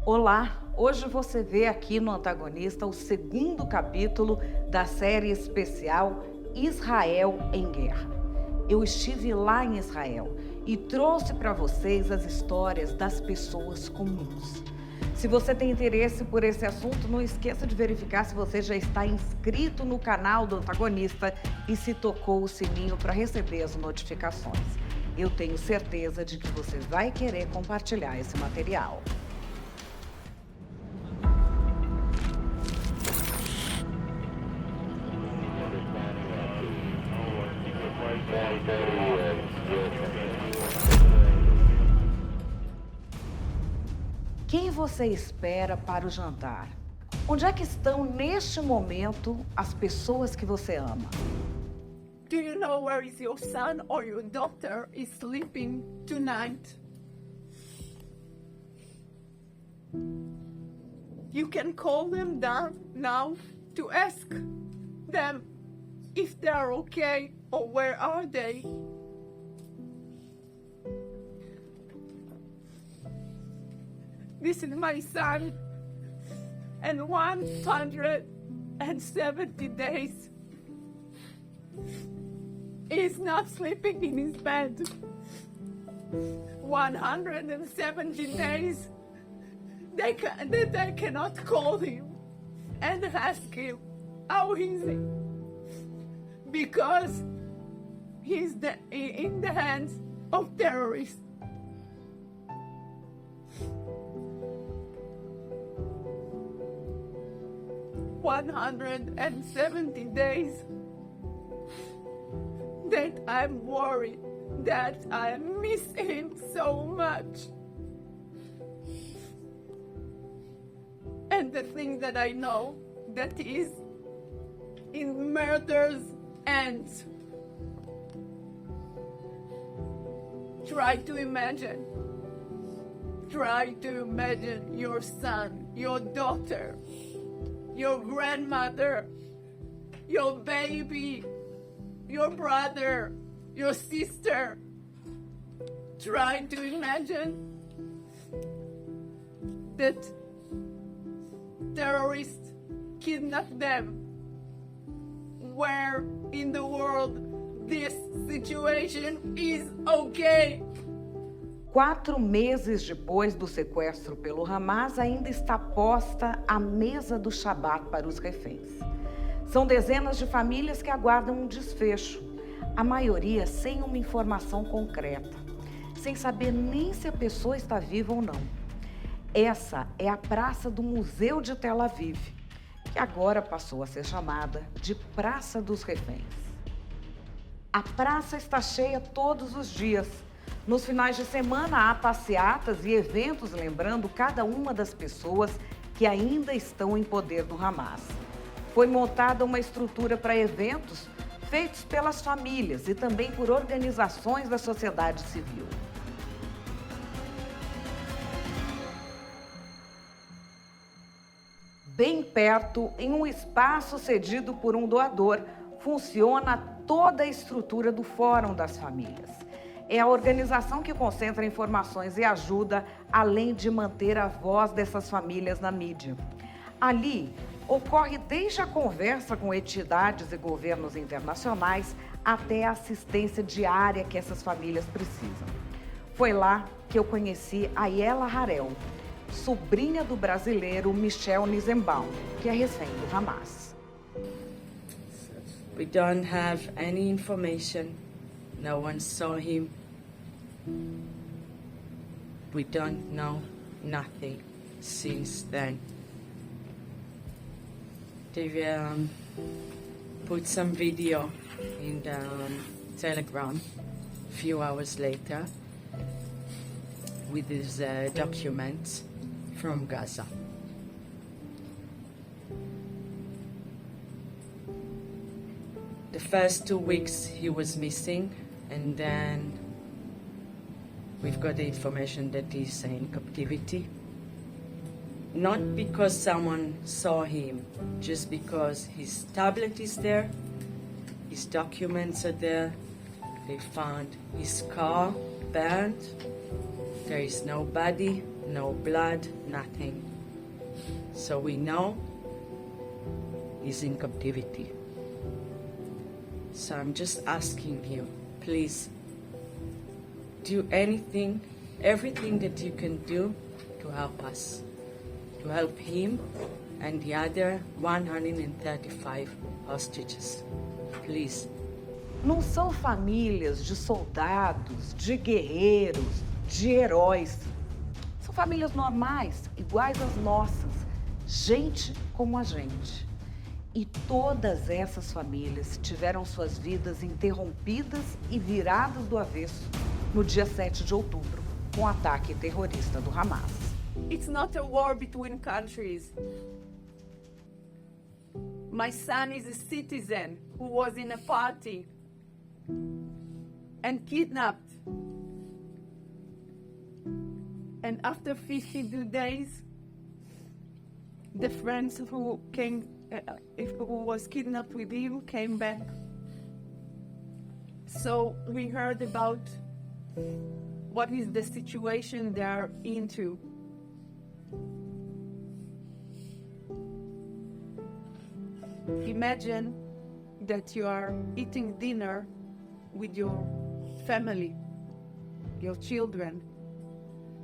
Olá, hoje você vê aqui no Antagonista o segundo capítulo da série especial Israel em Guerra. Eu estive lá em Israel e trouxe para vocês as histórias das pessoas comuns. Se você tem interesse por esse assunto, não esqueça de verificar se você já está inscrito no canal do Antagonista e se tocou o sininho para receber as notificações. Eu tenho certeza de que você vai querer compartilhar esse material. Quem você espera para o jantar? Onde é que estão neste momento as pessoas que você ama? Do you know where is your son or your daughter is sleeping tonight? You can call them down now to ask them if they are okay or where are they. This is my son, and 170 days he's not sleeping in his bed. 170 days they cannot call him and ask him how is he, because he's in the hands of terrorists. $170 that I'm worried, that I miss him so much. And the thing that I know that is in murder's hands. Try to imagine your son, your daughter, your grandmother, your baby, your brother, your sister. Try to imagine that terrorists kidnap them. Where in the world this situation is okay? 4 meses depois do sequestro pelo Hamas, ainda está posta a mesa do Shabat para os reféns. São dezenas de famílias que aguardam um desfecho, a maioria sem uma informação concreta, sem saber nem se a pessoa está viva ou não. Essa é a praça do Museu de Tel Aviv, que agora passou a ser chamada de Praça dos Reféns. A praça está cheia todos os dias. Nos finais de semana há passeatas e eventos lembrando cada uma das pessoas que ainda estão em poder do Hamas. Foi montada uma estrutura para eventos feitos pelas famílias e também por organizações da sociedade civil. Bem perto, em um espaço cedido por um doador, funciona toda a estrutura do Fórum das Famílias. É a organização que concentra informações e ajuda, além de manter a voz dessas famílias na mídia. Ali, ocorre desde a conversa com entidades e governos internacionais até a assistência diária que essas famílias precisam. Foi lá que eu conheci a Yela Harel, sobrinha do brasileiro Michel Nizenbaum, que é refém do Hamas. We don't have any information. No one saw him. We don't know nothing since then. They put some video in the Telegram a few hours later with these documents from Gaza. The first 2 weeks he was missing, and then we've got the information that he's in captivity. Not because someone saw him, just because his tablet is there, his documents are there, they found his car burned, there is no body, no blood, nothing. So we know he's in captivity. So I'm just asking you, please, do anything, everything that you can do to help us, to help him and the other 135 hostages. Please. Não são famílias de soldados, de guerreiros, de heróis. São famílias normais, iguais às nossas. Gente como a gente. E todas essas famílias tiveram suas vidas interrompidas e viradas do avesso no dia 7 de outubro, com o ataque terrorista do Hamas. It's not a war between countries. My son is a citizen who was in a party and kidnapped. And after 52 days, the friends who was kidnapped with him came back. So we heard about what is the situation they are into. Imagine that you are eating dinner with your family, your children,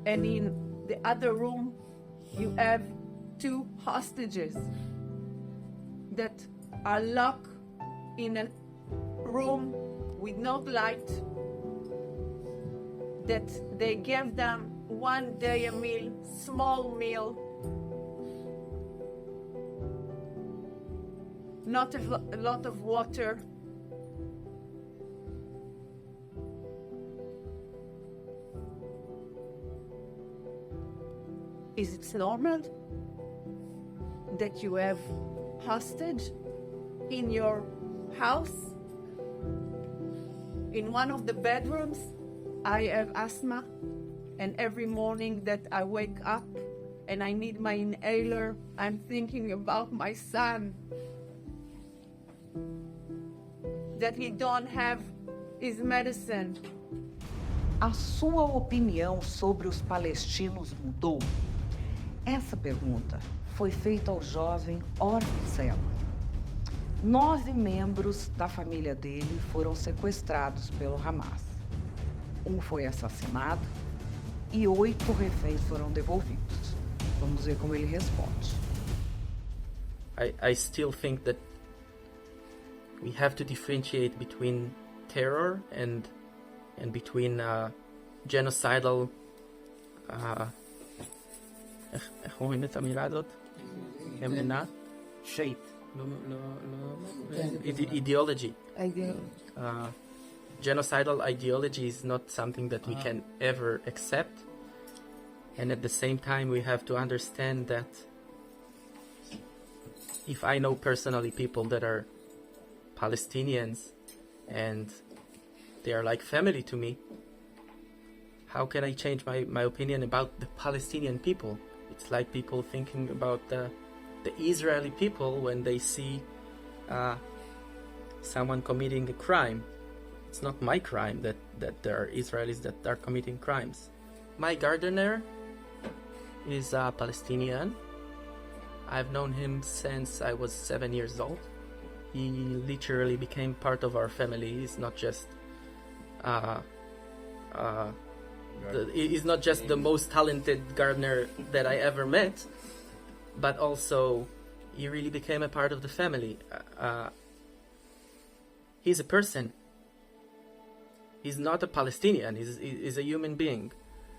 and in the other room you have 2 hostages that are locked in a room with no light, that they gave them 1 day a meal, small meal, not a lot of water. Is it normal that you have hostage in your house? In one of the bedrooms, I have asthma, and every morning that I wake up and I need my inhaler, I'm thinking about my son, that he don't have his medicine. A sua opinião sobre os palestinos mudou? Essa pergunta foi feita ao jovem Orvin Selma. 9 membros da família dele foram sequestrados pelo Hamas. Um foi assassinado e 8 reféns foram devolvidos. Vamos ver como ele responde. I still think that we have to differentiate between terror and between genocidal איך אומרים את המילה הזאת? אמונה? Ideology. Genocidal ideology is not something that we can ever accept, and at the same time we have to understand that if I know personally people that are Palestinians and they are like family to me, how can I change my opinion about the Palestinian people? It's like people thinking about the Israeli people when they see someone committing a crime. It's not my crime that there are Israelis that are committing crimes. My gardener is a Palestinian. I've known him since I was 7 years old. He literally became part of our family. He's not just he's not just the most talented gardener that I ever met, but also he really became a part of the family. He's a person. He's not a Palestinian. He's a human being.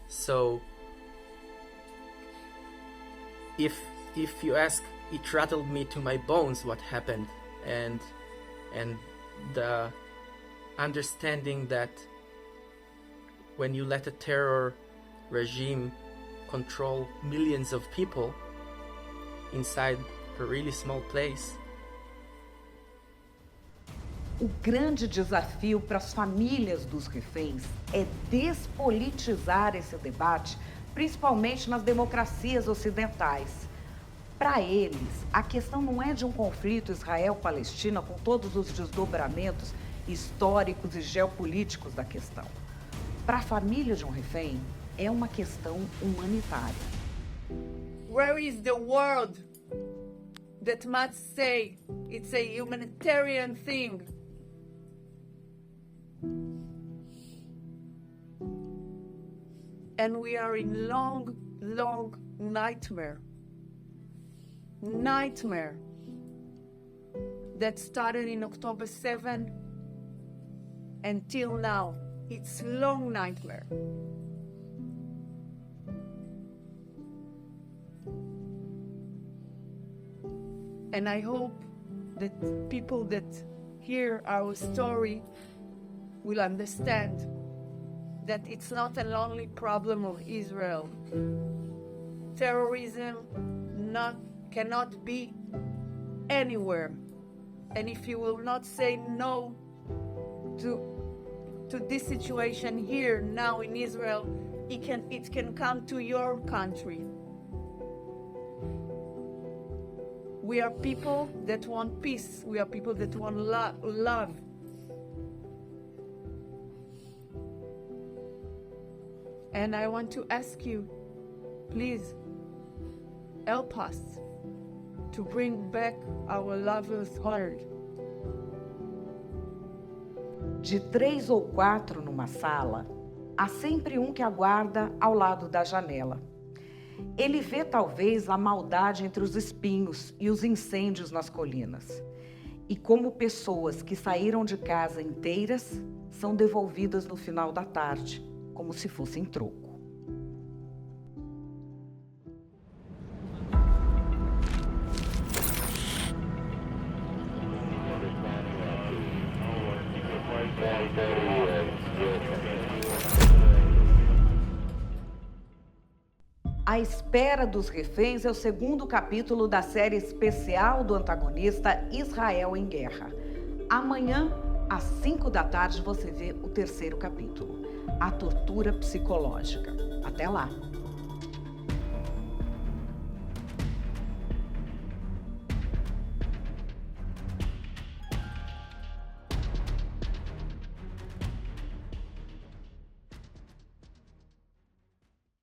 So if you ask, it rattled me to my bones what happened, and the understanding that when you let a terror regime control millions of people inside a really small place. O grande desafio para as famílias dos reféns é despolitizar esse debate, principalmente nas democracias ocidentais. Para eles, a questão não é de um conflito Israel-Palestina com todos os desdobramentos históricos e geopolíticos da questão. Para a família de um refém, é uma questão humanitária. Where is the world that must say it's a humanitarian thing? And we are in long, long nightmare. Nightmare that started in October 7 until now. It's long nightmare. And I hope that people that hear our story will understand that it's not a lonely problem of Israel. Terrorism cannot be anywhere. And if you will not say no to this situation here now in Israel, it can come to your country. We are people that want peace. We are people that want love. And I want to ask you, please, help us to bring back our lovers' heart. De 3 ou 4 numa sala, há sempre um que aguarda ao lado da janela. Ele vê talvez a maldade entre os espinhos e os incêndios nas colinas. E como pessoas que saíram de casa inteiras são devolvidas no final da tarde, como se fossem troco. A Espera dos Reféns é o segundo capítulo da série especial do antagonista Israel em Guerra. Amanhã, às 5 da tarde, você vê o terceiro capítulo, A Tortura Psicológica. Até lá!